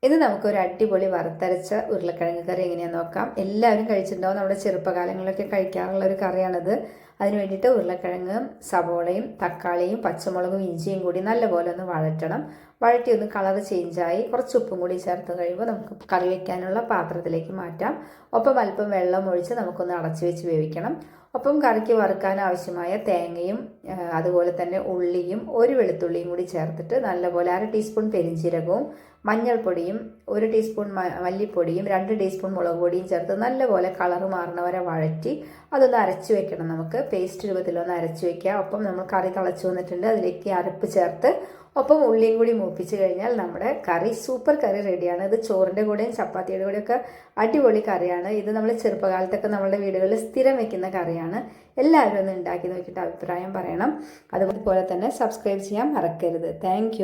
ഇത് നമുക്കൊരു അടിപൊളി വറുത്തരച്ച ഉരുളക്കിഴങ്ങ് കറി എങ്ങനെയാണെന്ന് നോക്കാം. എല്ലാവരും കഴിച്ചിട്ടുണ്ടാവും. നമ്മുടെ ചെറുപ്പകാലങ്ങളിലൊക്കെ കഴിക്കാറുള്ള ഒരു കറിയാണിത്. അതിന് വേണ്ടിയിട്ട് ഉരുളക്കിഴങ്ങും സവോളയും തക്കാളിയും പച്ചമുളകും ഇഞ്ചിയും കൂടി നല്ലപോലെ ഒന്ന് വഴറ്റണം. വഴറ്റി ഒന്ന് കളർ ചേഞ്ചായി കുറച്ച് ഉപ്പും കൂടി ചേർത്ത് കഴിയുമ്പോൾ നമുക്ക് കറി വയ്ക്കാനുള്ള പാത്രത്തിലേക്ക് മാറ്റാം. ഒപ്പം അല്പം വെള്ളം ഒഴിച്ച് നമുക്കൊന്ന് അടച്ചു വെച്ച് വേവിക്കണം. ഒപ്പം കറിക്ക് വറുക്കാൻ ആവശ്യമായ തേങ്ങയും അതുപോലെ തന്നെ ഉള്ളിയും ഒരു വെളുത്തുള്ളിയും കൂടി ചേർത്തിട്ട് നല്ലപോലെ 1/2 ടീസ്പൂൺ പെരിഞ്ചീരകവും മഞ്ഞൾപ്പൊടിയും 1 ടീസ്പൂൺ മല്ലിപ്പൊടിയും 2 ടീസ്പൂൺ മുളക് പൊടിയും ചേർത്ത് നല്ലപോലെ കളറ് മാറുന്നവരെ വഴറ്റി അതൊന്ന് അരച്ച് വെക്കണം. നമുക്ക് പേസ്റ്റ് രൂപത്തിലൊന്ന് അരച്ച് വെക്കുക. ഒപ്പം നമ്മൾ കറി തിളച്ച് വന്നിട്ടുണ്ട്. അതിലേക്ക് അരപ്പ് ചേർത്ത് ഒപ്പം ഉള്ളിയും കൂടി മൂപ്പിച്ച് കഴിഞ്ഞാൽ നമ്മുടെ കറി സൂപ്പർ കറി റെഡിയാണ്. ഇത് ചോറിൻ്റെ കൂടെയും ചപ്പാത്തിയുടെ കൂടെയൊക്കെ അടിപൊളി കറിയാണ്. ഇത് നമ്മൾ ചെറുപ്പകാലത്തൊക്കെ നമ്മുടെ വീടുകളിൽ സ്ഥിരം വെക്കുന്ന കറിയാണ്. എല്ലാവരും ഒന്ന് ഉണ്ടാക്കി നോക്കിയിട്ട് അഭിപ്രായം പറയണം. അതുപോലെ തന്നെ സബ്സ്ക്രൈബ് ചെയ്യാൻ മറക്കരുത്. താങ്ക്